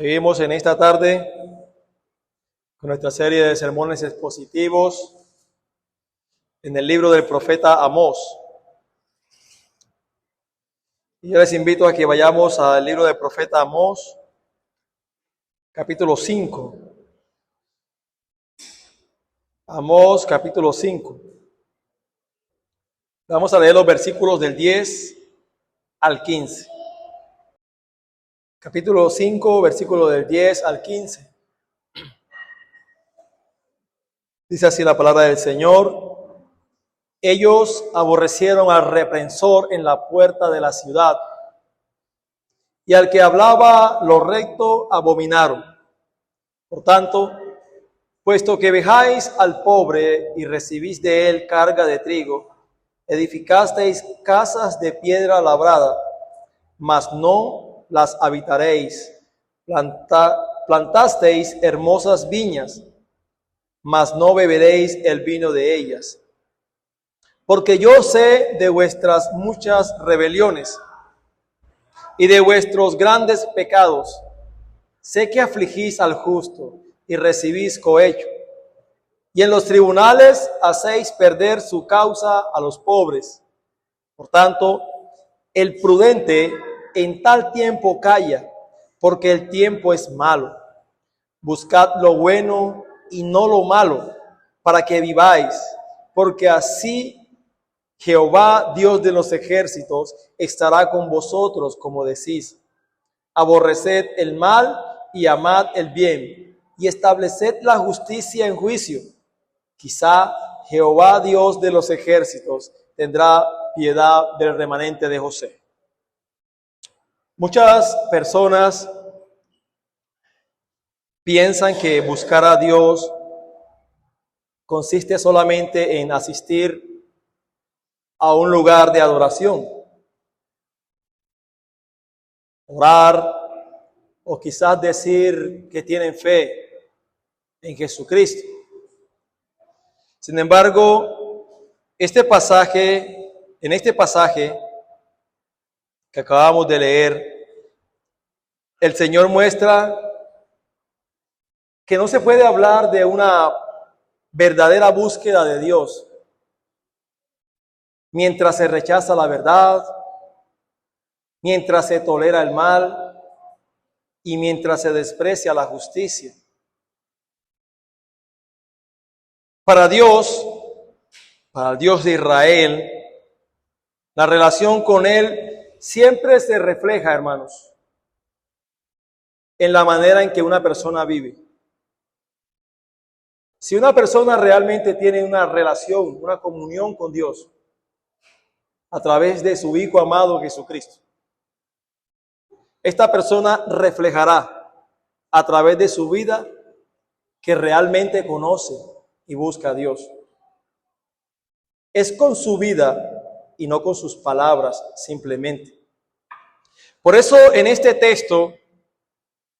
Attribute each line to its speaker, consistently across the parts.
Speaker 1: Seguimos en esta tarde con nuestra serie de sermones expositivos en el libro del profeta Amós. Y yo les invito a que vayamos al libro del profeta Amós, capítulo 5. Amós, capítulo 5. Vamos a leer los versículos del 10 al 15. Capítulo 5, versículo del 10 al 15. Dice así la palabra del Señor: ellos aborrecieron al reprensor en la puerta de la ciudad, y al que hablaba lo recto abominaron. Por tanto, puesto que vejáis al pobre y recibís de él carga de trigo, edificasteis casas de piedra labrada, mas no las habitaréis. Plantasteis hermosas viñas, mas no beberéis el vino de ellas. Porque yo sé de vuestras muchas rebeliones y de vuestros grandes pecados. Sé que afligís al justo y recibís cohecho, y en los tribunales hacéis perder su causa a los pobres. Por tanto, el prudente en tal tiempo calla, porque el tiempo es malo. Buscad lo bueno y no lo malo, para que viváis, porque así Jehová, Dios de los ejércitos, estará con vosotros, como decís. Aborreced el mal y amad el bien, y estableced la justicia en juicio. Quizá Jehová, Dios de los ejércitos, tendrá piedad del remanente de José. Muchas personas piensan que buscar a Dios consiste solamente en asistir a un lugar de adoración, orar, o quizás decir que tienen fe en Jesucristo. Sin embargo, en este pasaje que acabamos de leer, el Señor muestra que no se puede hablar de una verdadera búsqueda de Dios mientras se rechaza la verdad, mientras se tolera el mal y mientras se desprecia la justicia. Para Dios, para el Dios de Israel, la relación con Él siempre se refleja, hermanos, en la manera en que una persona vive. Si una persona realmente tiene una relación, una comunión con Dios a través de su Hijo amado Jesucristo, esta persona reflejará a través de su vida que realmente conoce y busca a Dios. Es con su vida y no con sus palabras simplemente. Por eso en este texto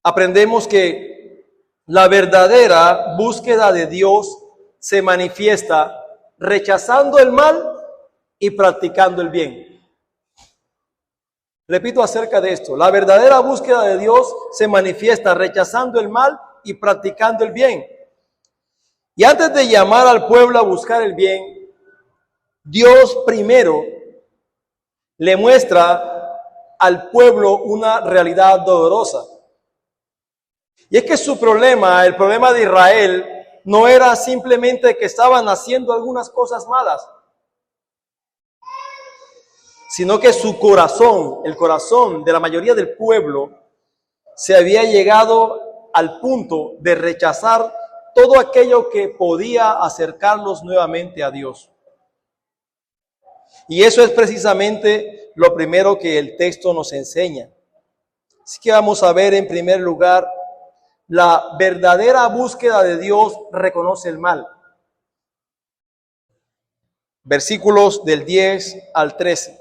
Speaker 1: aprendemos que la verdadera búsqueda de Dios se manifiesta rechazando el mal y practicando el bien. Repito acerca de esto: la verdadera búsqueda de Dios se manifiesta rechazando el mal y practicando el bien. Y antes de llamar al pueblo a buscar el bien, Dios primero le muestra al pueblo una realidad dolorosa. Y es que su problema, el problema de Israel, no era simplemente que estaban haciendo algunas cosas malas, sino que su corazón, el corazón de la mayoría del pueblo, se había llegado al punto de rechazar todo aquello que podía acercarlos nuevamente a Dios. Y eso es precisamente lo primero que el texto nos enseña. Así que vamos a ver en primer lugar, la verdadera búsqueda de Dios reconoce el mal. Versículos del 10 al 13.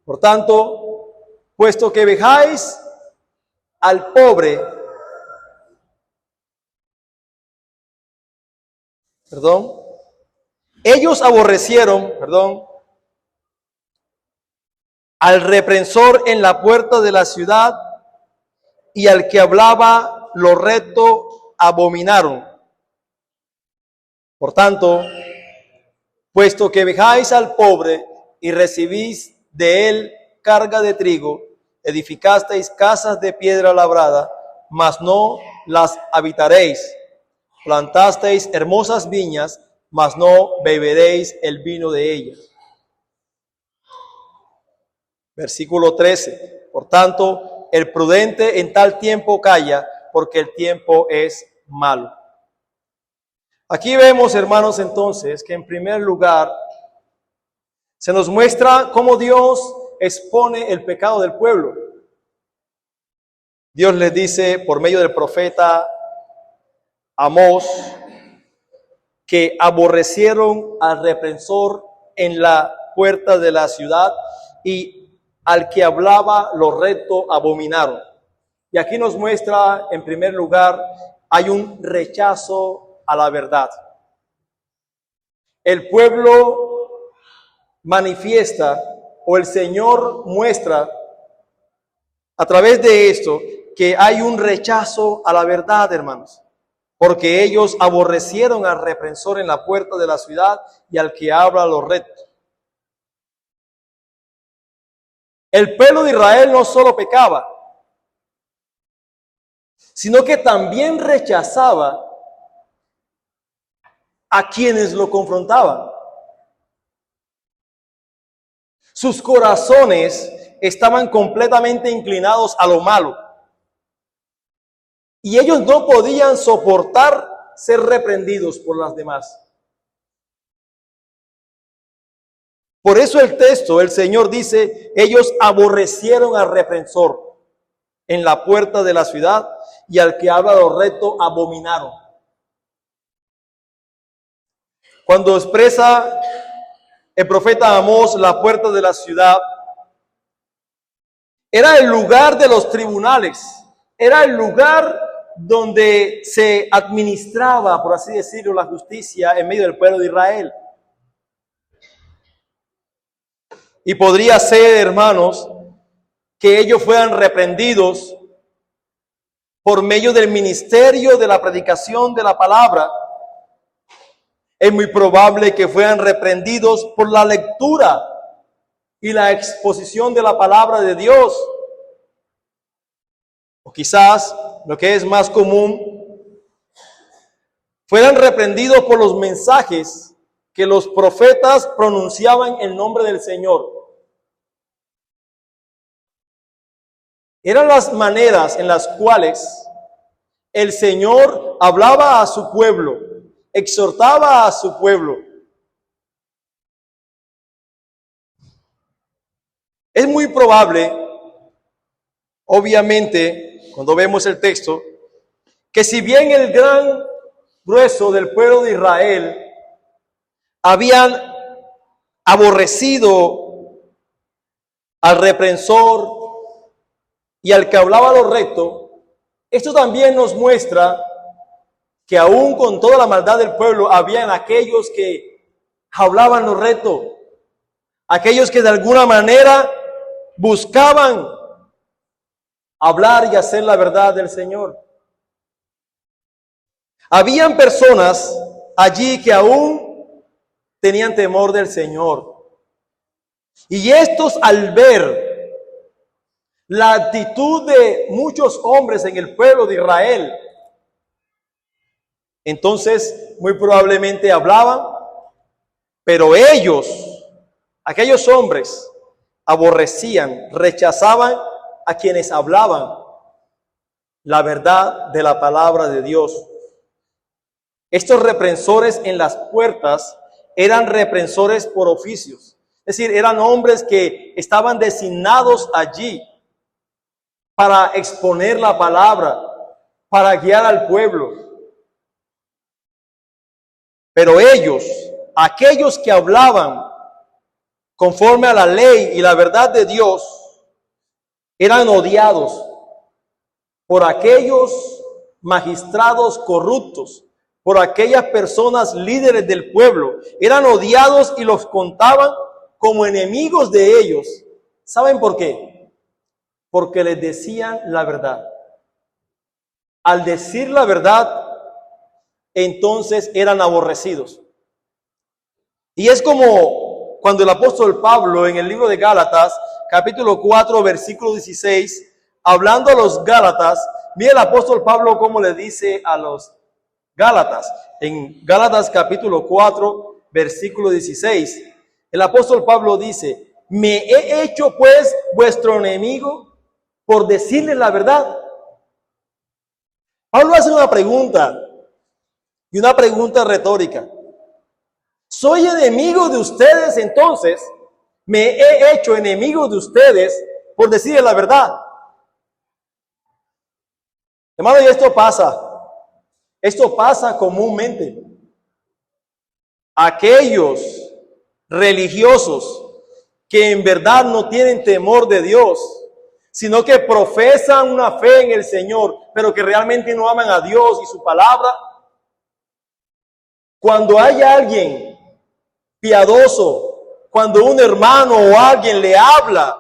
Speaker 1: Por tanto, puesto que vejáis al pobre, ellos aborrecieron, al reprensor en la puerta de la ciudad, y al que hablaba lo recto abominaron. Por tanto, puesto que dejáis al pobre y recibís de él carga de trigo, edificasteis casas de piedra labrada, mas no las habitaréis. Plantasteis hermosas viñas, mas no beberéis el vino de ellas. Versículo 13. Por tanto, el prudente en tal tiempo calla, porque el tiempo es malo. Aquí vemos, hermanos, entonces, que en primer lugar se nos muestra cómo Dios expone el pecado del pueblo. Dios les dice por medio del profeta Amós que aborrecieron al reprensor en la puerta de la ciudad y al que hablaba lo recto abominaron. Y aquí nos muestra, en primer lugar, hay un rechazo a la verdad. El pueblo manifiesta, o el Señor muestra a través de esto, que hay un rechazo a la verdad, hermanos, porque ellos aborrecieron al reprensor en la puerta de la ciudad y al que habla lo recto. El pueblo de Israel no solo pecaba, sino que también rechazaba a quienes lo confrontaban. Sus corazones estaban completamente inclinados a lo malo. Y ellos no podían soportar ser reprendidos por las demás. Por eso el texto, el Señor dice, ellos aborrecieron al reprensor en la puerta de la ciudad y al que habla lo recto abominaron. Cuando expresa el profeta Amós la puerta de la ciudad, era el lugar de los tribunales, era el lugar donde se administraba, por así decirlo, la justicia en medio del pueblo de Israel. Y podría ser, hermanos, que ellos fueran reprendidos por medio del ministerio de la predicación de la palabra. Es muy probable que fueran reprendidos por la lectura y la exposición de la palabra de Dios. O quizás, lo que es más común, fueran reprendidos por los mensajes que los profetas pronunciaban en nombre del Señor. Eran las maneras en las cuales el Señor hablaba a su pueblo, exhortaba a su pueblo. Es muy probable, obviamente, cuando vemos el texto, que si bien el gran grueso del pueblo de Israel habían aborrecido al reprensor y al que hablaba lo recto, esto también nos muestra que aún con toda la maldad del pueblo, habían aquellos que hablaban lo recto, aquellos que de alguna manera buscaban hablar y hacer la verdad del Señor. Habían personas allí que aún tenían temor del Señor. Y estos, al ver la actitud de muchos hombres en el pueblo de Israel, entonces muy probablemente hablaban, pero ellos, aquellos hombres, aborrecían, rechazaban a quienes hablaban la verdad de la palabra de Dios. Estos reprensores en las puertas eran reprensores por oficios, es decir, eran hombres que estaban designados allí para exponer la palabra, para guiar al pueblo. Pero ellos, aquellos que hablaban conforme a la ley y la verdad de Dios, eran odiados por aquellos magistrados corruptos, por aquellas personas líderes del pueblo. Eran odiados y los contaban como enemigos de ellos. ¿Saben por qué? Porque les decían la verdad. al decir la verdad, entonces eran aborrecidos. Y es como cuando el apóstol Pablo en el libro de Gálatas, capítulo 4, versículo 16, hablando a los Gálatas, mira el apóstol Pablo cómo le dice a los Gálatas. En Gálatas capítulo 4, versículo 16, el apóstol Pablo dice: ¿me he hecho pues vuestro enemigo por decirles la verdad? Pablo hace una pregunta, y una pregunta retórica. ¿Soy enemigo de ustedes entonces? ¿Me he hecho enemigo de ustedes por decirles la verdad? Hermano, y esto pasa comúnmente. Aquellos religiosos que en verdad no tienen temor de Dios, sino que profesan una fe en el Señor, pero que realmente no aman a Dios y su palabra. Cuando hay alguien piadoso, cuando un hermano o alguien le habla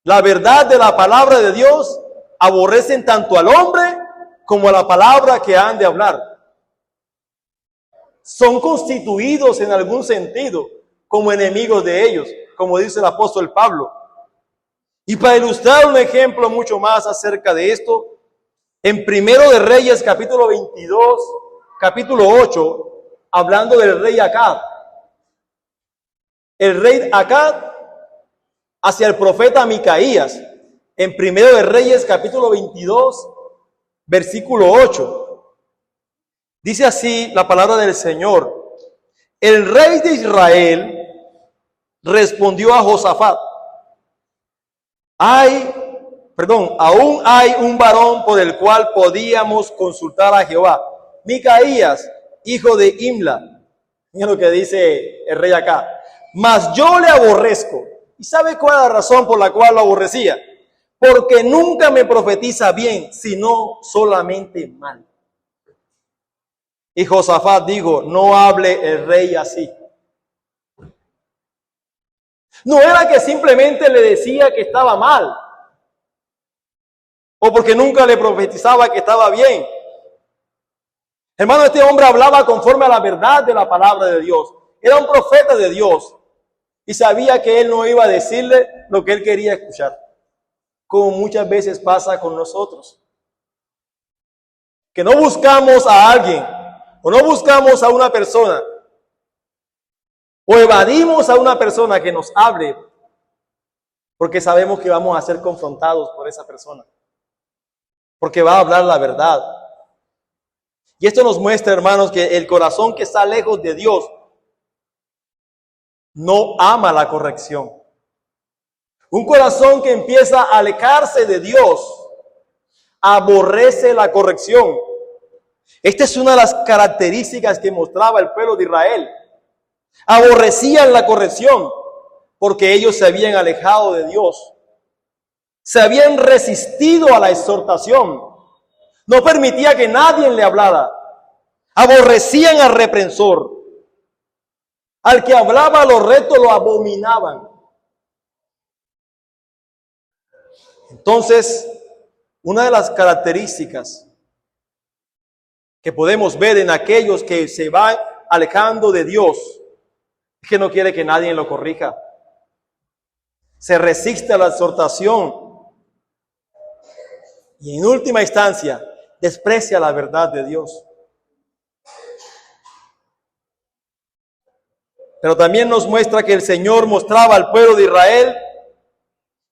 Speaker 1: la verdad de la palabra de Dios, aborrecen tanto al hombre como a la palabra que han de hablar. Son constituidos en algún sentido como enemigos de ellos, como dice el apóstol Pablo. Y para ilustrar un ejemplo mucho más acerca de esto, en Primero de Reyes, capítulo 22, capítulo 8, hablando del rey Acab. El rey Acab hacia el profeta Micaías, en Primero de Reyes, capítulo 22, versículo 8. Dice así la palabra del Señor: el rey de Israel respondió a Josafat: aún hay un varón por el cual podíamos consultar a Jehová, Micaías, hijo de Imla. Mira lo que dice el rey acá: mas yo le aborrezco. ¿Y sabe cuál es la razón por la cual lo aborrecía? Porque nunca me profetiza bien, sino solamente mal. Y Josafat dijo: no hable el rey así. No era que simplemente le decía que estaba mal, o porque nunca le profetizaba que estaba bien. Hermano, este hombre hablaba conforme a la verdad de la palabra de Dios. Era un profeta de Dios y sabía que él no iba a decirle lo que él quería escuchar, como muchas veces pasa con nosotros, que no buscamos a alguien o no buscamos a una persona o evadimos a una persona que nos hable porque sabemos que vamos a ser confrontados por esa persona, porque va a hablar la verdad. Y esto nos muestra, hermanos, que el corazón que está lejos de Dios no ama la corrección. Un corazón que empieza a alejarse de Dios aborrece la corrección. Esta es una de las características que mostraba el pueblo de Israel. Aborrecían la corrección porque ellos se habían alejado de Dios. Se habían resistido a la exhortación. No permitía que nadie le hablara. Aborrecían al reprensor. Al que hablaba lo recto lo abominaban. Entonces, una de las características que podemos ver en aquellos que se van alejando de Dios es que no quiere que nadie lo corrija. Se resiste a la exhortación y en última instancia desprecia la verdad de Dios. Pero también nos muestra que el Señor mostraba al pueblo de Israel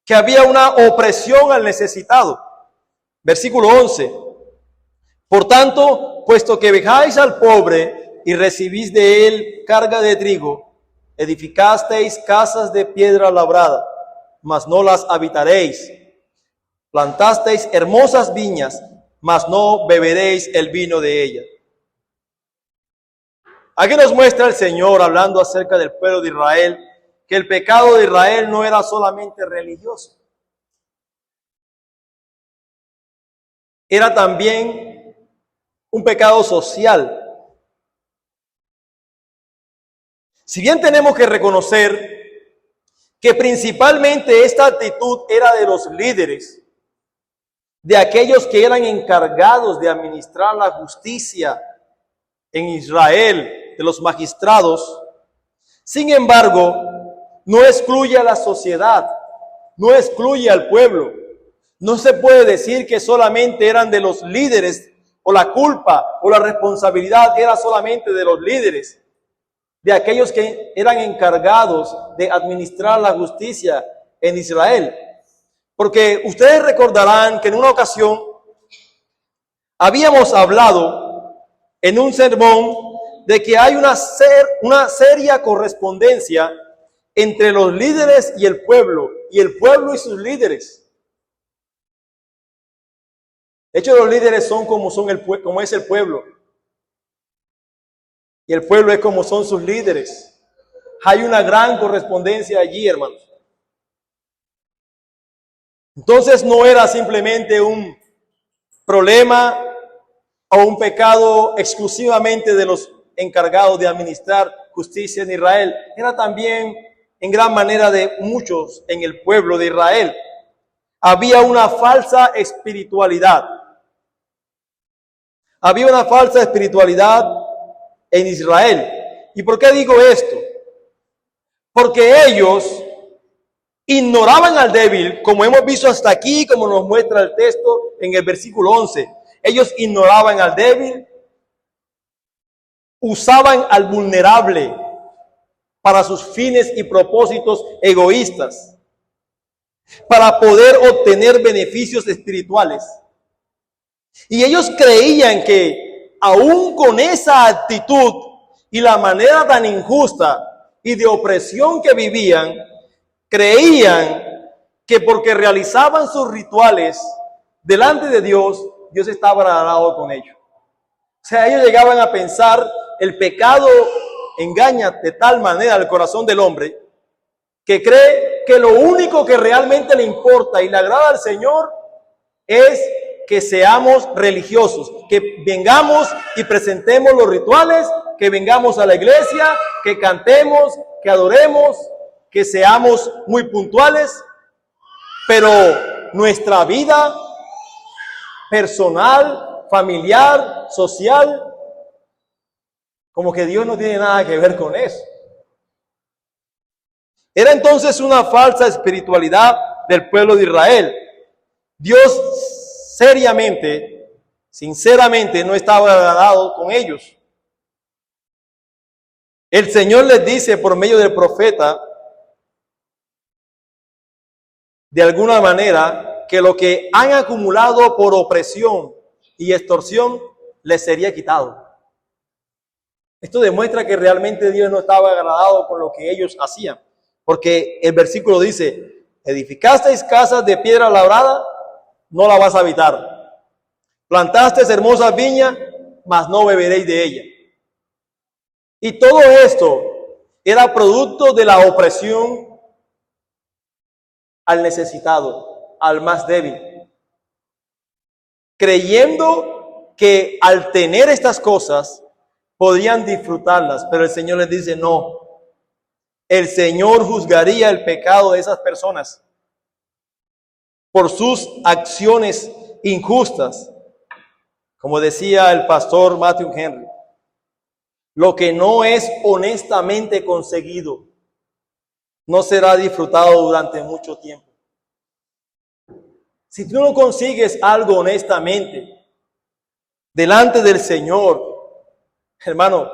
Speaker 1: que había una opresión al necesitado. Versículo 11. Por tanto, puesto que vejáis al pobre y recibís de él carga de trigo, edificasteis casas de piedra labrada, mas no las habitaréis. Plantasteis hermosas viñas, mas no beberéis el vino de ellas. Aquí nos muestra el Señor, hablando acerca del pueblo de Israel, que el pecado de Israel no era solamente religioso. Era también un pecado social. Si bien tenemos que reconocer que principalmente esta actitud era de los líderes, de aquellos que eran encargados de administrar la justicia en Israel, de los magistrados. Sin embargo, no excluye a la sociedad, no excluye al pueblo. No se puede decir que solamente eran de los líderes, o la culpa o la responsabilidad era solamente de los líderes, de aquellos que eran encargados de administrar la justicia en Israel. Porque ustedes recordarán que en una ocasión habíamos hablado en un sermón de que hay una seria correspondencia entre los líderes y el pueblo y sus líderes. De hecho, los líderes son como es el pueblo, y el pueblo es como son sus líderes. Hay una gran correspondencia allí, hermanos. Entonces no era simplemente un problema o un pecado exclusivamente de los encargados de administrar justicia en Israel. Era también en gran manera de muchos en el pueblo de Israel. Había una falsa espiritualidad. Había una falsa espiritualidad en Israel. ¿Y por qué digo esto? Porque ellos ignoraban al débil, como hemos visto hasta aquí, como nos muestra el texto en el versículo 11. Ellos ignoraban al débil, usaban al vulnerable para sus fines y propósitos egoístas, para poder obtener beneficios espirituales. Y ellos creían que aún con esa actitud y la manera tan injusta y de opresión que vivían, creían que porque realizaban sus rituales delante de Dios, Dios estaba agradado con ellos. O sea, ellos llegaban a pensar, el pecado engaña de tal manera al corazón del hombre que cree que lo único que realmente le importa y le agrada al Señor es que seamos religiosos, que vengamos y presentemos los rituales, que vengamos a la iglesia, que cantemos, que adoremos, que seamos muy puntuales, pero nuestra vida personal, familiar, social, como que Dios no tiene nada que ver con eso. Era entonces una falsa espiritualidad del pueblo de Israel. Dios seriamente, sinceramente, no estaba agradado con ellos. El Señor les dice por medio del profeta, de alguna manera, que lo que han acumulado por opresión y extorsión les sería quitado. Esto demuestra que realmente Dios no estaba agradado con lo que ellos hacían. Porque el versículo dice, edificasteis casas de piedra labrada, no la vas a habitar. Plantasteis hermosas viñas, mas no beberéis de ella. Y todo esto era producto de la opresión al necesitado, al más débil. Creyendo que al tener estas cosas podían disfrutarlas, pero el Señor les dice no. El Señor juzgaría el pecado de esas personas por sus acciones injustas. Como decía el pastor Matthew Henry, lo que no es honestamente conseguido no será disfrutado durante mucho tiempo. Si tú no consigues algo honestamente delante del Señor, hermano,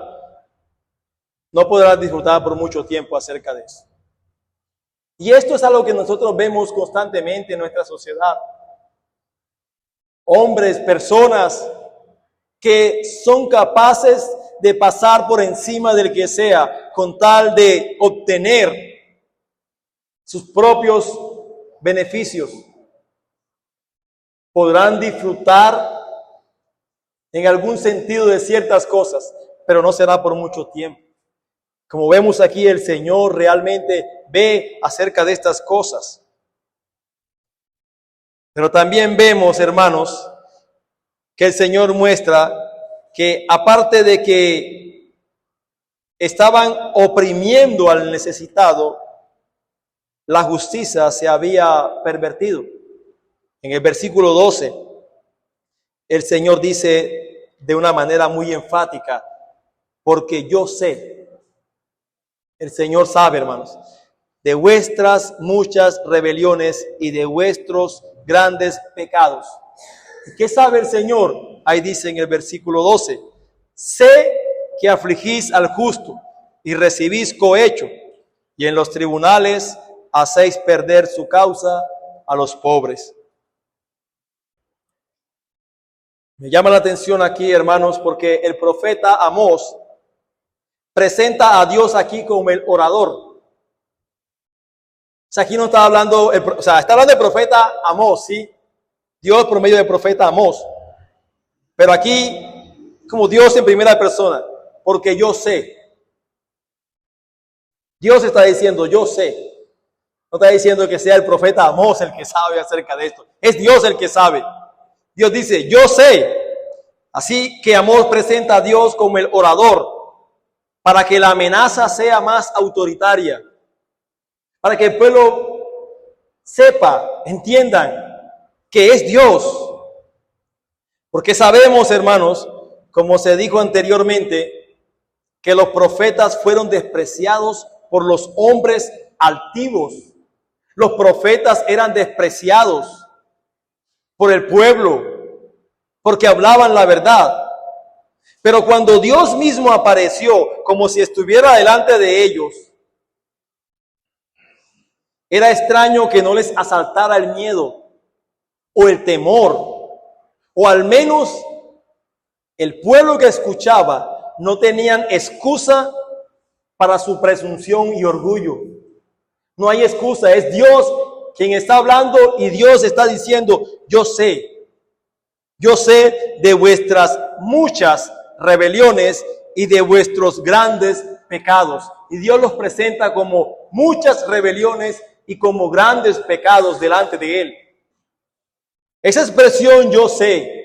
Speaker 1: no podrás disfrutar por mucho tiempo acerca de eso. Y esto es algo que nosotros vemos constantemente en nuestra sociedad. Hombres, personas que son capaces de pasar por encima del que sea con tal de obtener sus propios beneficios. Podrán disfrutar en algún sentido de ciertas cosas, pero no será por mucho tiempo. Como vemos aquí, el Señor realmente ve acerca de estas cosas. Pero también vemos, hermanos, que el Señor muestra que aparte de que estaban oprimiendo al necesitado, la justicia se había pervertido En el versículo 12, el Señor dice de una manera muy enfática, porque yo sé, el Señor sabe, hermanos, de vuestras muchas rebeliones y de vuestros grandes pecados. ¿Qué sabe el Señor? Ahí dice en el versículo 12, sé que afligís al justo y recibís cohecho, y en los tribunales hacéis perder su causa a los pobres. Me llama la atención aquí, hermanos, porque el profeta Amós presenta a Dios aquí como el orador. O sea, aquí no está hablando, está hablando del profeta Amós, ¿sí? Dios por medio del profeta Amós. Pero aquí, como Dios en primera persona, porque yo sé. Dios está diciendo, yo sé. No está diciendo que sea el profeta Amós el que sabe acerca de esto. Es Dios el que sabe. Dios dice, yo sé. Así que Amós presenta a Dios como el orador, para que la amenaza sea más autoritaria, para que el pueblo sepa, entiendan que es Dios. Porque sabemos, hermanos, como se dijo anteriormente, que los profetas fueron despreciados por los hombres altivos. Los profetas eran despreciados por el pueblo, porque hablaban la verdad. Pero cuando Dios mismo apareció como si estuviera delante de ellos, era extraño que no les asaltara el miedo o el temor, o al menos el pueblo que escuchaba no tenían excusa para su presunción y orgullo. No hay excusa, es Dios quien está hablando y Dios está diciendo, yo sé de vuestras muchas rebeliones y de vuestros grandes pecados. Y Dios los presenta como muchas rebeliones y como grandes pecados delante de Él. Esa expresión yo sé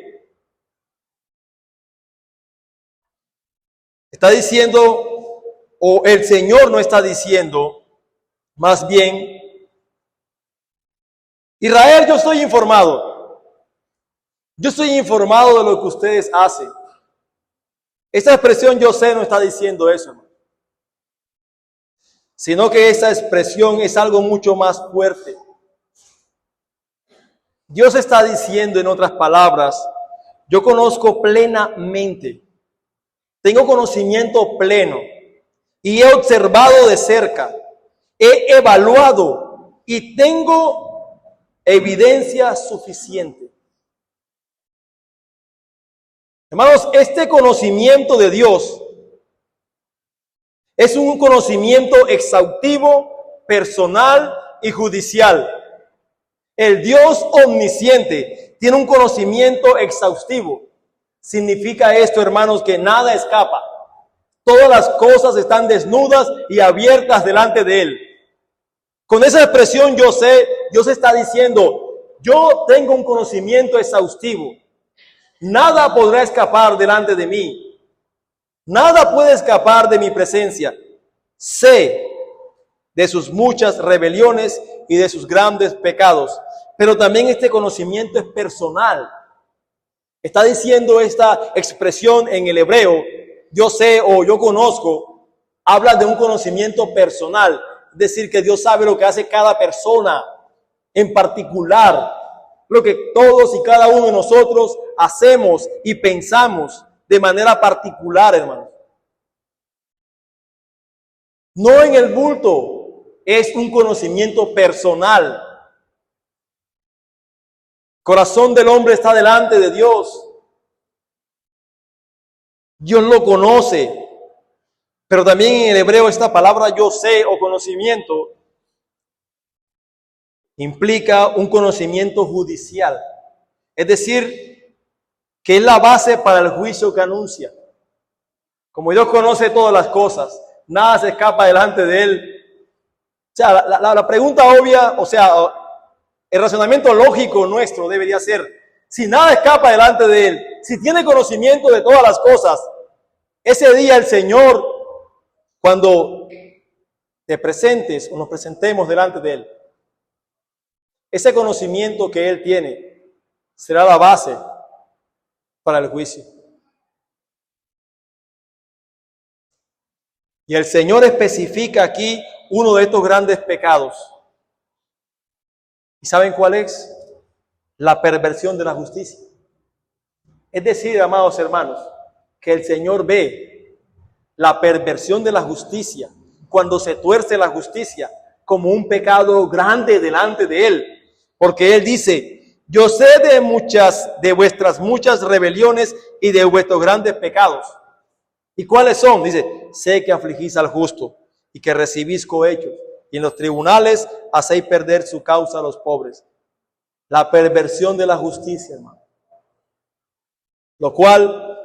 Speaker 1: está diciendo, o el Señor no está diciendo, más bien, Israel, yo estoy informado. Yo estoy informado de lo que ustedes hacen. Esta expresión yo sé no está diciendo eso, hermano. Sino que esa expresión es algo mucho más fuerte. Dios está diciendo, en otras palabras, yo conozco plenamente, tengo conocimiento pleno y he observado de cerca, he evaluado y tengo evidencia suficiente. Hermanos, este conocimiento de Dios es un conocimiento exhaustivo, personal y judicial. El Dios omnisciente tiene un conocimiento exhaustivo. Significa esto, hermanos, que nada escapa. Todas las cosas están desnudas y abiertas delante de Él. Con esa expresión yo sé, Dios está diciendo, yo tengo un conocimiento exhaustivo. Nada podrá escapar delante de mí. Nada puede escapar de mi presencia. Sé de sus muchas rebeliones y de sus grandes pecados. Pero también este conocimiento es personal. Está diciendo esta expresión en el hebreo, yo sé o yo conozco, habla de un conocimiento personal. Es decir, que Dios sabe lo que hace cada persona en particular, lo que todos y cada uno de nosotros hacemos y pensamos de manera particular, hermanos. No en el bulto, es un conocimiento personal. Corazón del hombre está delante de Dios. Dios lo conoce. Pero también en el hebreo esta palabra yo sé o conocimiento implica un conocimiento judicial. Es decir, que es la base para el juicio que anuncia. Como Dios conoce todas las cosas, nada se escapa delante de Él. O sea, la pregunta obvia, o sea, el razonamiento lógico nuestro debería ser, si nada escapa delante de Él, si tiene conocimiento de todas las cosas, ese día el Señor, cuando te presentes o nos presentemos delante de Él, ese conocimiento que Él tiene será la base para el juicio. Y el Señor especifica aquí uno de estos grandes pecados. ¿Y saben cuál es? La perversión de la justicia. Es decir, amados hermanos, que el Señor ve la perversión de la justicia, cuando se tuerce la justicia, como un pecado grande delante de Él. Porque Él dice: yo sé de vuestras muchas rebeliones y de vuestros grandes pecados. ¿Y cuáles son? Dice: sé que afligís al justo y que recibís cohechos, y en los tribunales hacéis perder su causa a los pobres. La perversión de la justicia, hermano. Lo cual,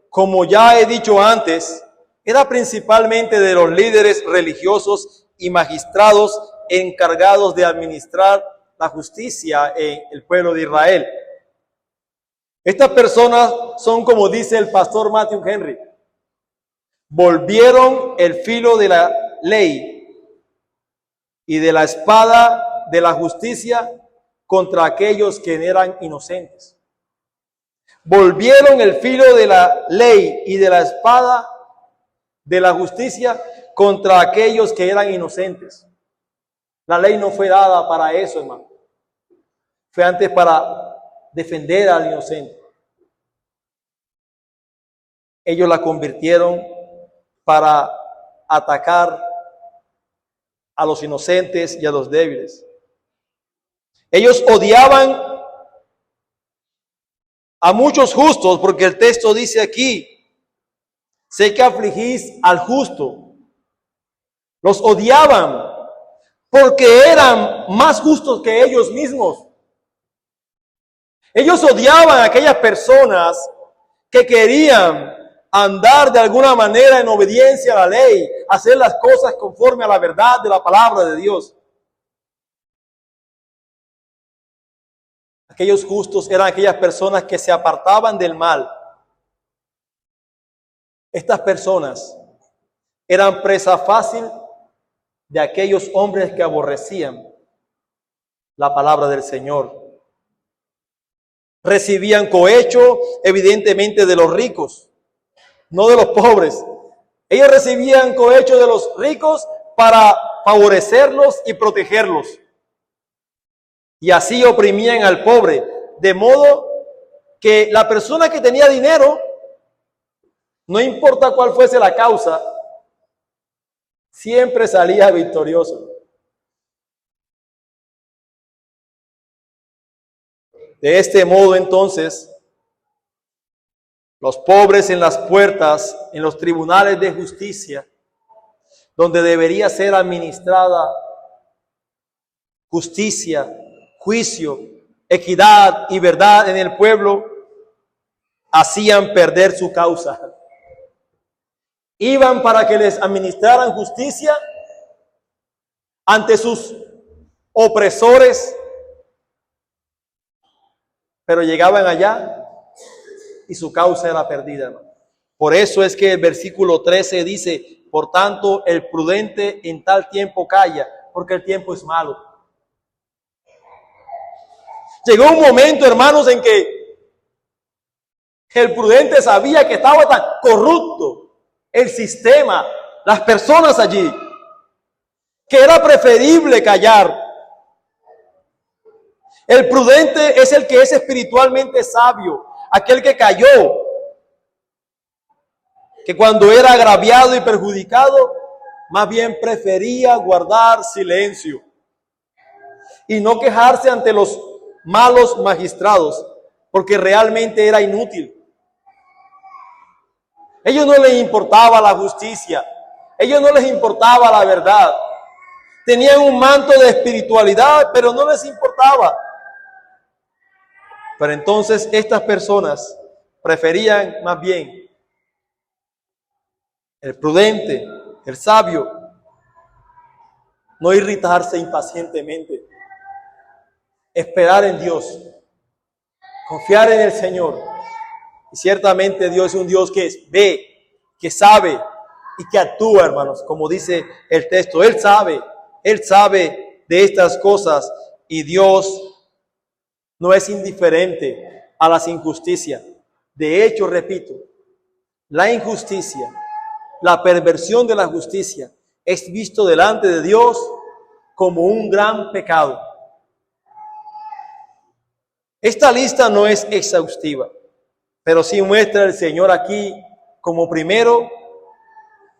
Speaker 1: como ya he dicho antes, era principalmente de los líderes religiosos y magistrados encargados de administrar la justicia en el pueblo de Israel. Estas personas son, como dice el pastor Matthew Henry, volvieron el filo de la ley y de la espada de la justicia contra aquellos que eran inocentes. Volvieron el filo de la ley y de la espada de la justicia contra aquellos que eran inocentes. La ley no fue dada para eso, hermano. Fue antes para defender al inocente. Ellos la convirtieron para atacar a los inocentes y a los débiles. Ellos odiaban a muchos justos, porque el texto dice aquí: sé que afligís al justo. Los odiaban porque eran más justos que ellos mismos. Ellos odiaban a aquellas personas que querían andar de alguna manera en obediencia a la ley, hacer las cosas conforme a la verdad de la palabra de Dios. Aquellos justos eran aquellas personas que se apartaban del mal. Estas personas eran presa fácil de aquellos hombres que aborrecían la palabra del Señor. Recibían cohecho, evidentemente, de los ricos, no de los pobres. Ellos recibían cohecho de los ricos para favorecerlos y protegerlos. Y así oprimían al pobre, de modo que la persona que tenía dinero, no importa cuál fuese la causa, siempre salía victorioso. De este modo, entonces, los pobres en las puertas, en los tribunales de justicia, donde debería ser administrada justicia, juicio, equidad y verdad en el pueblo, hacían perder su causa. Iban para que les administraran justicia ante sus opresores, pero llegaban allá y su causa era perdida. Por eso es que el versículo 13 dice: por tanto, el prudente en tal tiempo calla, porque el tiempo es malo. Llegó un momento, hermanos, en que el prudente sabía que estaba tan corrupto el sistema, las personas allí, que era preferible callar. El prudente es el que es espiritualmente sabio, aquel que cayó, que cuando era agraviado y perjudicado, más bien prefería guardar silencio y no quejarse ante los malos magistrados, porque realmente era inútil. A ellos no les importaba la justicia, a ellos no les importaba la verdad. Tenían un manto de espiritualidad, pero no les importaba. Pero entonces estas personas preferían más bien el prudente, el sabio, no irritarse impacientemente, esperar en Dios, confiar en el Señor. Y ciertamente Dios es un Dios que ve, que sabe y que actúa, hermanos, como dice el texto. Él sabe de estas cosas y Dios no es indiferente a las injusticias. De hecho, repito, la injusticia, la perversión de la justicia es visto delante de Dios como un gran pecado. Esta lista no es exhaustiva, pero sí muestra el Señor aquí como primero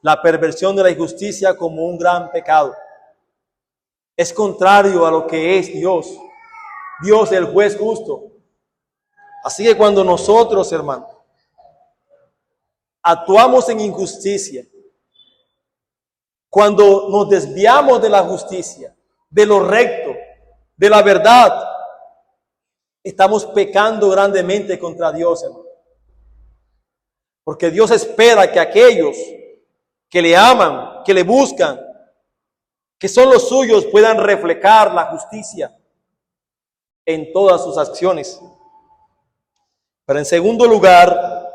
Speaker 1: la perversión de la injusticia como un gran pecado. Es contrario a lo que es Dios. Dios, el juez justo. Así que cuando nosotros, hermanos, actuamos en injusticia, cuando nos desviamos de la justicia, de lo recto, de la verdad, estamos pecando grandemente contra Dios, hermano. Porque Dios espera que aquellos que le aman, que le buscan, que son los suyos, puedan reflejar la justicia en todas sus acciones. Pero en segundo lugar,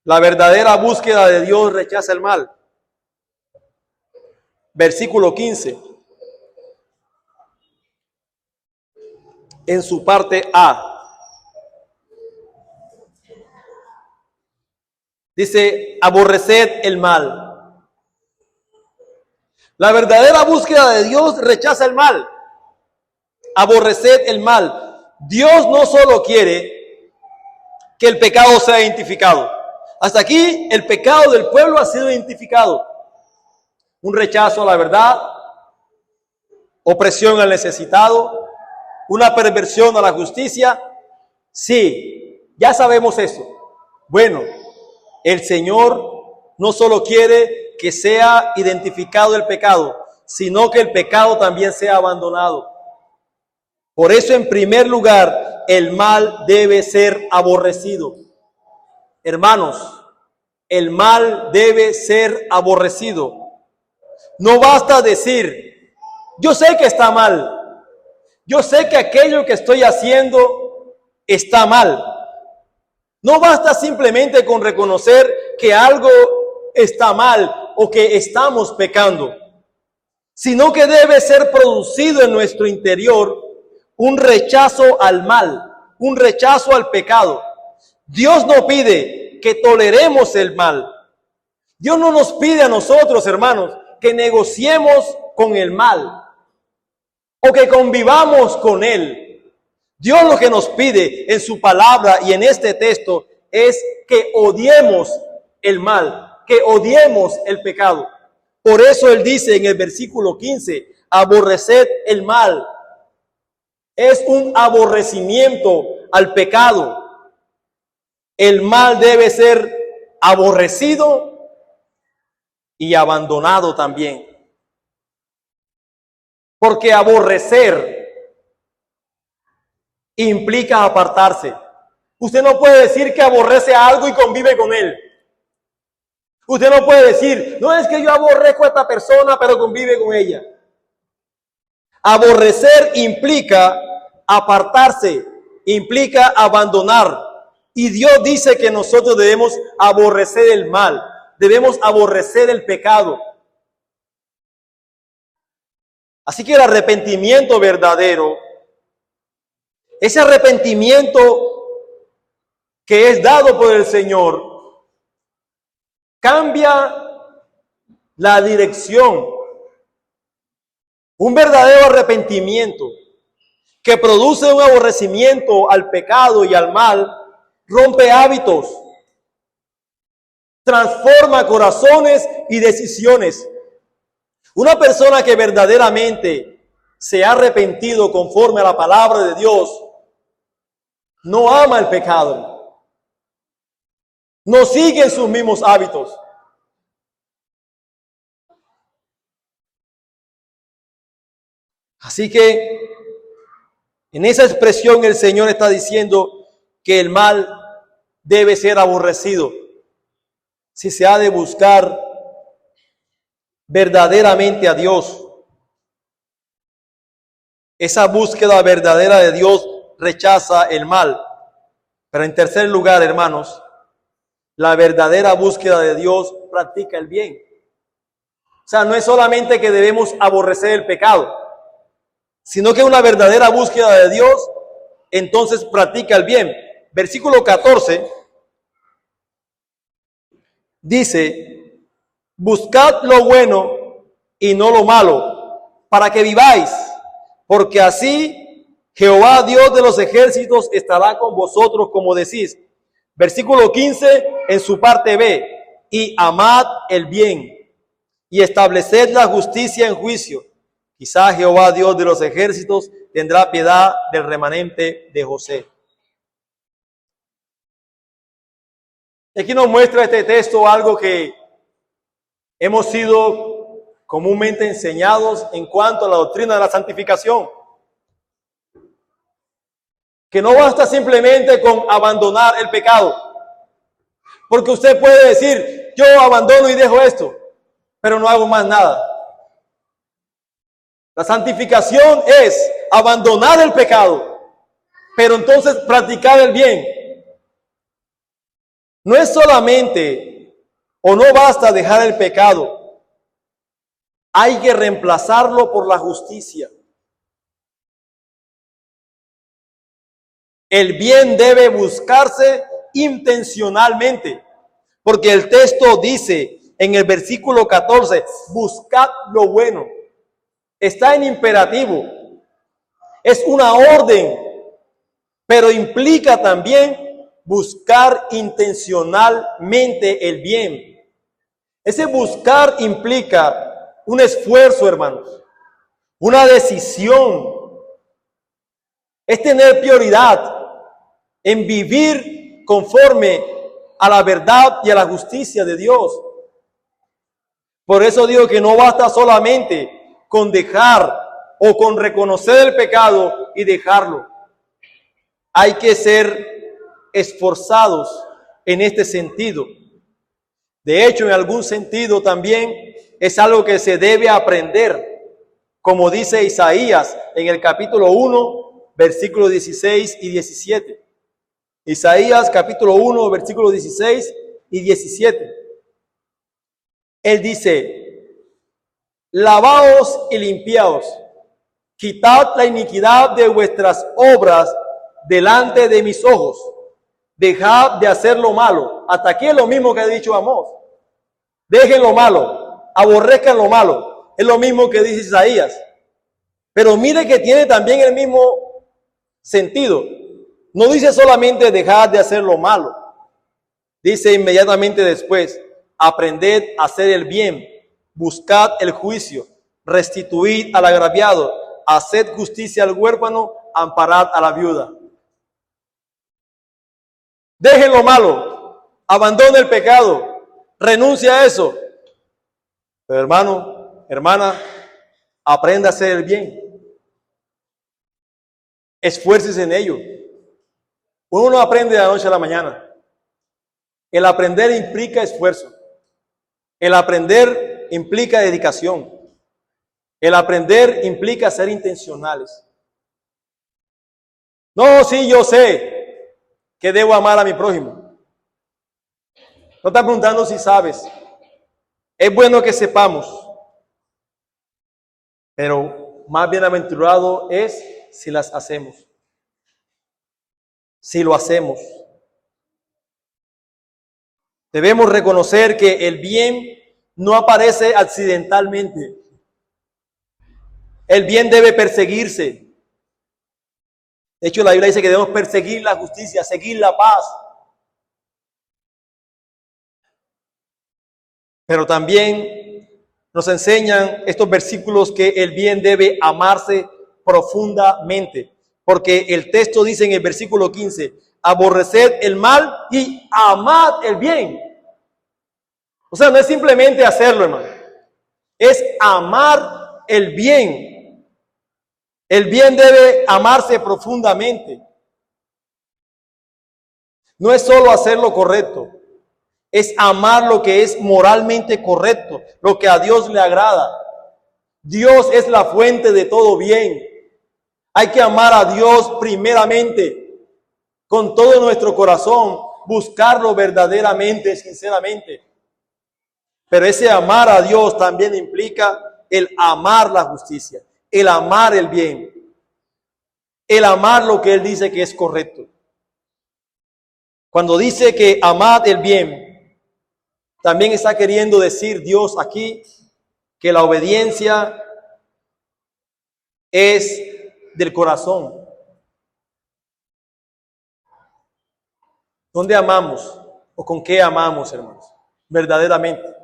Speaker 1: la verdadera búsqueda de Dios rechaza el mal. Versículo 15. En su parte A. Dice, aborreced el mal. La verdadera búsqueda de Dios rechaza el mal. Aborreced el mal. Dios no solo quiere que el pecado sea identificado. Hasta aquí el pecado del pueblo ha sido identificado. Un rechazo a la verdad, opresión al necesitado, una perversión a la justicia. Sí, ya sabemos eso. Bueno, el Señor no solo quiere que sea identificado el pecado, sino que el pecado también sea abandonado. Por eso, en primer lugar, el mal debe ser aborrecido. Hermanos, el mal debe ser aborrecido. No basta decir, yo sé que está mal, yo sé que aquello que estoy haciendo está mal. No basta simplemente con reconocer que algo está mal o que estamos pecando, sino que debe ser producido en nuestro interior un rechazo al mal, un rechazo al pecado. Dios no pide que toleremos el mal. Dios no nos pide a nosotros, hermanos, que negociemos con el mal o que convivamos con él. Dios lo que nos pide en su palabra y en este texto es que odiemos el mal, que odiemos el pecado. Por eso él dice en el versículo 15, aborreced el mal. Es un aborrecimiento al pecado. El mal debe ser aborrecido y abandonado también. Porque aborrecer implica apartarse. Usted no puede decir que aborrece algo y convive con él. Usted no puede decir, no es que yo aborrezco a esta persona, pero convive con ella. Aborrecer implica apartarse, implica abandonar. Y Dios dice que nosotros debemos aborrecer el mal, debemos aborrecer el pecado. Así que el arrepentimiento verdadero, ese arrepentimiento que es dado por el Señor, cambia la dirección. Un verdadero arrepentimiento que produce un aborrecimiento al pecado y al mal, rompe hábitos, transforma corazones y decisiones. Una persona que verdaderamente se ha arrepentido conforme a la palabra de Dios, no ama el pecado, no sigue sus mismos hábitos. Así que en esa expresión el Señor está diciendo que el mal debe ser aborrecido si se ha de buscar verdaderamente a Dios. Esa búsqueda verdadera de Dios rechaza el mal. Pero en tercer lugar, hermanos, la verdadera búsqueda de Dios practica el bien. O sea, no es solamente que debemos aborrecer el pecado, sino que una verdadera búsqueda de Dios entonces practica el bien. Versículo 14 dice, buscad lo bueno y no lo malo, para que viváis, porque así Jehová Dios de los ejércitos estará con vosotros, como decís. Versículo 15 en su parte B, y amad el bien y estableced la justicia en juicio. Quizá Jehová Dios de los ejércitos tendrá piedad del remanente de José. Aquí nos muestra este texto algo que hemos sido comúnmente enseñados en cuanto a la doctrina de la santificación. Que no basta simplemente con abandonar el pecado. Porque usted puede decir, yo abandono y dejo esto, pero no hago más nada. La santificación es abandonar el pecado, pero entonces practicar el bien. No es solamente o no basta dejar el pecado, hay que reemplazarlo por la justicia. El bien debe buscarse intencionalmente, porque el texto dice en el versículo 14, buscad lo bueno. Está en imperativo, es una orden, pero implica también buscar intencionalmente el bien. Ese buscar implica un esfuerzo, hermanos, una decisión. Es tener prioridad en vivir conforme a la verdad y a la justicia de Dios. Por eso digo que no basta solamente con dejar o con reconocer el pecado y dejarlo. Hay que ser esforzados en este sentido. De hecho, en algún sentido también es algo que se debe aprender, como dice Isaías en el capítulo 1, versículos 16 y 17. Isaías capítulo 1, versículos 16 y 17. Él dice, lavaos y limpiaos, quitad la iniquidad de vuestras obras delante de mis ojos, dejad de hacer lo malo. Hasta aquí es lo mismo que ha dicho Amós. Dejen lo malo, aborrezcan lo malo. Es lo mismo que dice Isaías. Pero mire que tiene también el mismo sentido. No dice solamente dejad de hacer lo malo. Dice inmediatamente después, aprended a hacer el bien, buscad el juicio, restituid al agraviado, haced justicia al huérfano, amparad a la viuda. Dejen lo malo, abandone el pecado, renuncia a eso. Pero hermano, hermana, aprenda a hacer el bien. Esfuércese en ello. Uno no aprende de la noche a la mañana. El aprender implica esfuerzo. El aprender implica dedicación. El aprender implica ser intencionales. No, sí, yo sé que debo amar a mi prójimo. No está preguntando si sabes. Es bueno que sepamos. Pero más bienaventurado es si las hacemos. Si lo hacemos. Debemos reconocer que el bien no aparece accidentalmente. El bien debe perseguirse. De hecho, la Biblia dice que debemos perseguir la justicia, seguir la paz. Pero también nos enseñan estos versículos que el bien debe amarse profundamente. Porque el texto dice en el versículo 15, aborreced el mal y amad el bien. O sea, no es simplemente hacerlo, hermano. Es amar el bien. El bien debe amarse profundamente. No es solo hacer lo correcto. Es amar lo que es moralmente correcto, lo que a Dios le agrada. Dios es la fuente de todo bien. Hay que amar a Dios primeramente, con todo nuestro corazón, buscarlo verdaderamente, sinceramente. Pero ese amar a Dios también implica el amar la justicia, el amar el bien. el amar lo que Él dice que es correcto. Cuando dice que amad el bien, también está queriendo decir Dios aquí que la obediencia es del corazón. ¿Dónde amamos? ¿O con qué amamos, hermanos? Verdaderamente.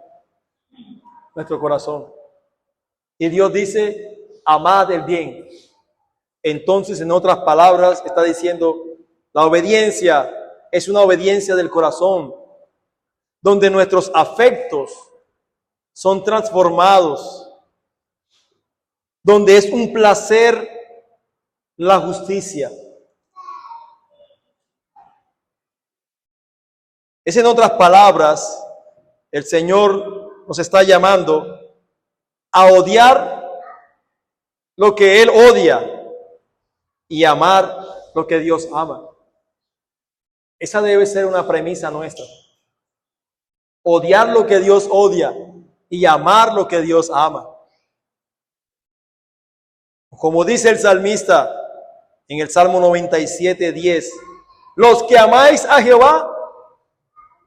Speaker 1: Nuestro corazón. Y Dios dice, amad el bien. Entonces, en otras palabras, está diciendo, la obediencia es una obediencia del corazón, donde nuestros afectos son transformados, donde es un placer la justicia. Es, en otras palabras, el Señor nos está llamando a odiar lo que Él odia y amar lo que Dios ama. Esa debe ser una premisa nuestra. Odiar lo que Dios odia y amar lo que Dios ama. Como dice el salmista en el Salmo 97:10, los que amáis a Jehová,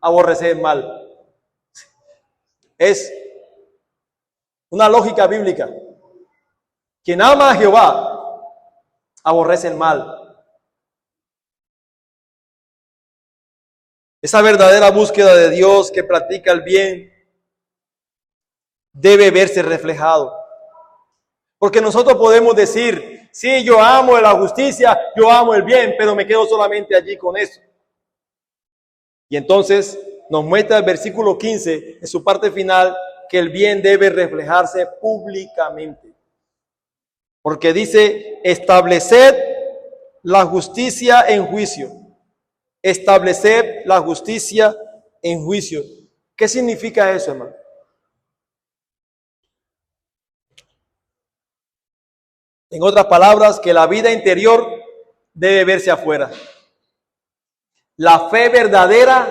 Speaker 1: aborreced el mal. Es una lógica bíblica. Quien ama a Jehová, aborrece el mal. Esa verdadera búsqueda de Dios que practica el bien debe verse reflejado. Porque nosotros podemos decir, sí, yo amo la justicia, yo amo el bien, pero me quedo solamente allí con eso. Y entonces nos muestra el versículo 15, en su parte final, que el bien debe reflejarse públicamente. Porque dice, estableced la justicia en juicio. Estableced la justicia en juicio. ¿Qué significa eso, hermano? En otras palabras, que la vida interior debe verse afuera. La fe verdadera,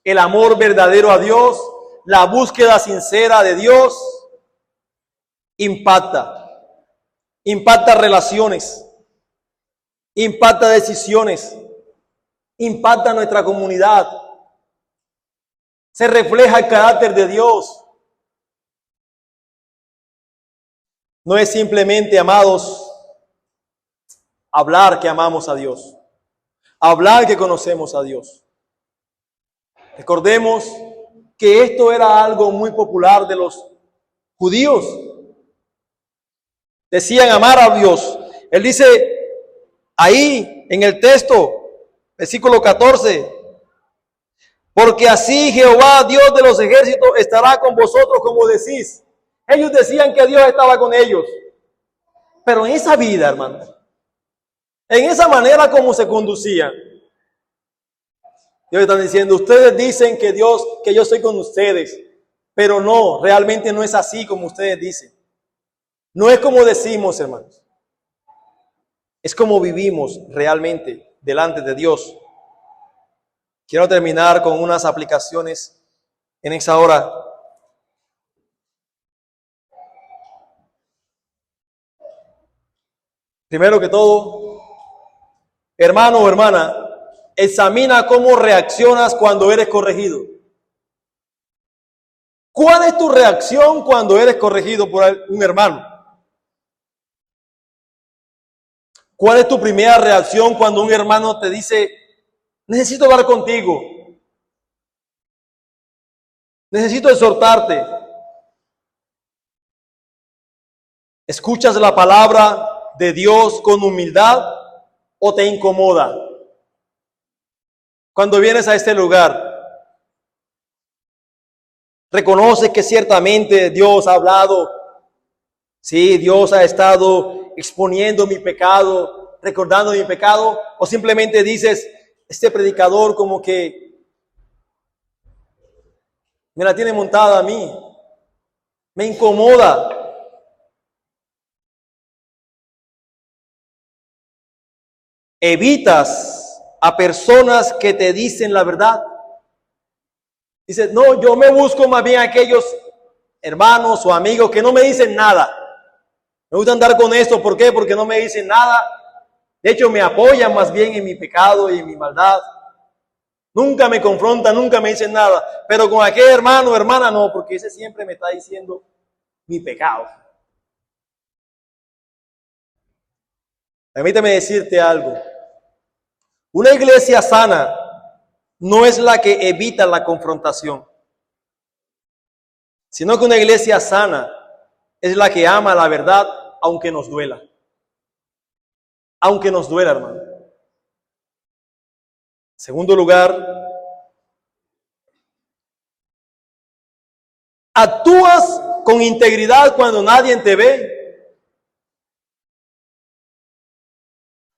Speaker 1: el amor verdadero a Dios, la búsqueda sincera de Dios, impacta relaciones, impacta decisiones, impacta nuestra comunidad. Se refleja el carácter de Dios. No es simplemente, amados, hablar que amamos a Dios, hablar que conocemos a Dios. Recordemos que esto era algo muy popular de los judíos. Decían amar a Dios. Él dice ahí en el texto, versículo 14, porque así Jehová, Dios de los ejércitos, estará con vosotros como decís. Ellos decían que Dios estaba con ellos. Pero en esa vida, hermanos, en esa manera como se conducían, Dios está diciendo, ustedes dicen que yo estoy con ustedes, pero no, realmente no es así como ustedes dicen. No es como decimos, hermanos. Es como vivimos realmente delante de Dios. Quiero terminar con unas aplicaciones en esa hora. Primero que todo, hermano o hermana, examina cómo reaccionas cuando eres corregido. ¿Cuál es tu reacción cuando eres corregido por un hermano? ¿Cuál es tu primera reacción cuando un hermano te dice, necesito hablar contigo, necesito exhortarte? ¿Escuchas la palabra de Dios con humildad o te incomoda? Cuando vienes a este lugar, reconoces que ciertamente Dios ha hablado. Sí, Dios ha estado exponiendo mi pecado, recordando mi pecado, o simplemente dices, este predicador como que me la tiene montada a mí, me incomoda. Evitas a personas que te dicen la verdad. Dices, no, yo me busco más bien a aquellos hermanos o amigos que no me dicen nada. Me gusta andar con esto, ¿por qué? Porque no me dicen nada. De hecho, me apoyan más bien en mi pecado y en mi maldad. Nunca me confrontan, nunca me dicen nada. Pero con aquel hermano o hermana no, porque ese siempre me está diciendo mi pecado. Permítame decirte algo. Una iglesia sana no es la que evita la confrontación, sino que una iglesia sana es la que ama la verdad aunque nos duela. Aunque nos duela, hermano. En segundo lugar, actúas con integridad cuando nadie te ve.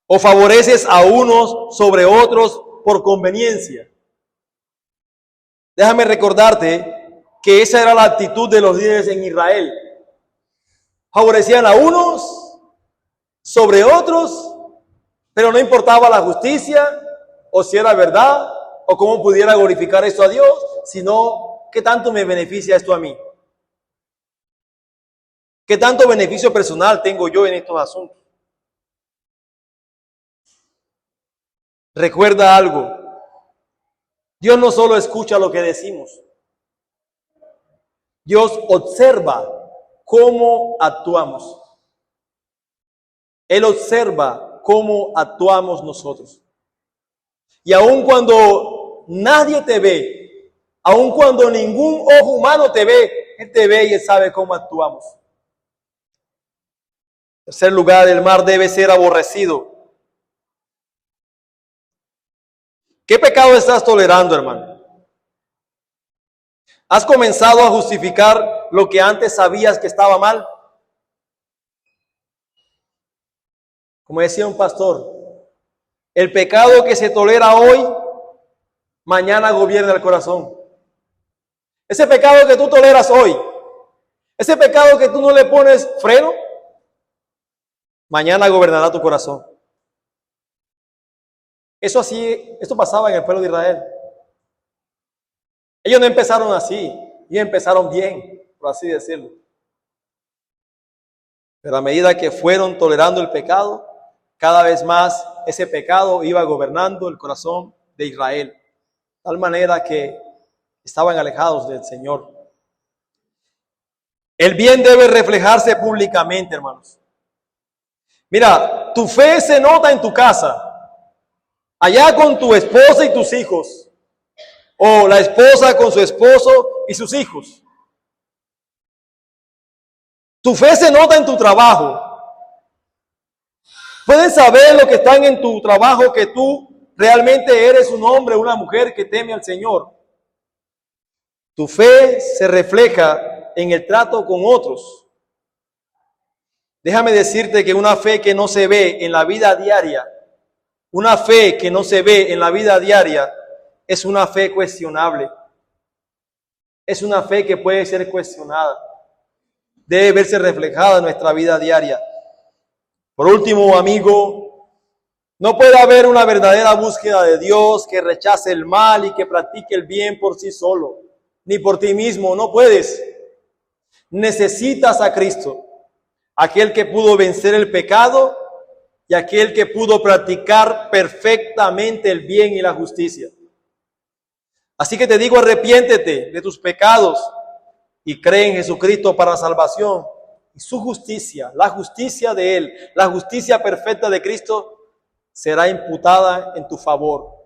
Speaker 1: ¿O favoreces a unos sobre otros por conveniencia? Déjame recordarte que esa era la actitud de los líderes en Israel. Favorecían a unos sobre otros, pero no importaba la justicia, o si era verdad, o cómo pudiera glorificar esto a Dios, sino qué tanto me beneficia esto a mí. ¿Qué tanto beneficio personal tengo yo en estos asuntos? Recuerda algo, Dios no solo escucha lo que decimos, Dios observa cómo actuamos. Él observa cómo actuamos nosotros. Y aun cuando nadie te ve, aun cuando ningún ojo humano te ve, Él te ve y Él sabe cómo actuamos. En tercer lugar, el mal debe ser aborrecido. ¿Qué pecado estás tolerando, hermano? ¿Has comenzado a justificar lo que antes sabías que estaba mal? Como decía un pastor, el pecado que se tolera hoy, mañana gobierna el corazón. Ese pecado que tú toleras hoy, ese pecado que tú no le pones freno, mañana gobernará tu corazón. Esto pasaba en el pueblo de Israel. Ellos no empezaron así, ellos empezaron bien, por así decirlo. Pero a medida que fueron tolerando el pecado, cada vez más ese pecado iba gobernando el corazón de Israel. De tal manera que estaban alejados del Señor. El bien debe reflejarse públicamente, hermanos. Mira, tu fe se nota en tu casa. Allá con tu esposa y tus hijos, o la esposa con su esposo y sus hijos. Tu fe se nota en tu trabajo. Puedes saber lo que están en tu trabajo, que tú realmente eres un hombre, una mujer que teme al Señor. Tu fe se refleja en el trato con otros. Déjame decirte que una fe que no se ve en la vida diaria, una fe que no se ve en la vida diaria es una fe cuestionable. Es una fe que puede ser cuestionada. Debe verse reflejada en nuestra vida diaria. Por último, amigo, no puede haber una verdadera búsqueda de Dios que rechace el mal y que practique el bien por sí solo, ni por ti mismo. No puedes. Necesitas a Cristo, aquel que pudo vencer el pecado y aquel que pudo practicar perfectamente el bien y la justicia. Así que te digo, arrepiéntete de tus pecados y cree en Jesucristo para salvación. Y su justicia, la justicia de Él, la justicia perfecta de Cristo, será imputada en tu favor.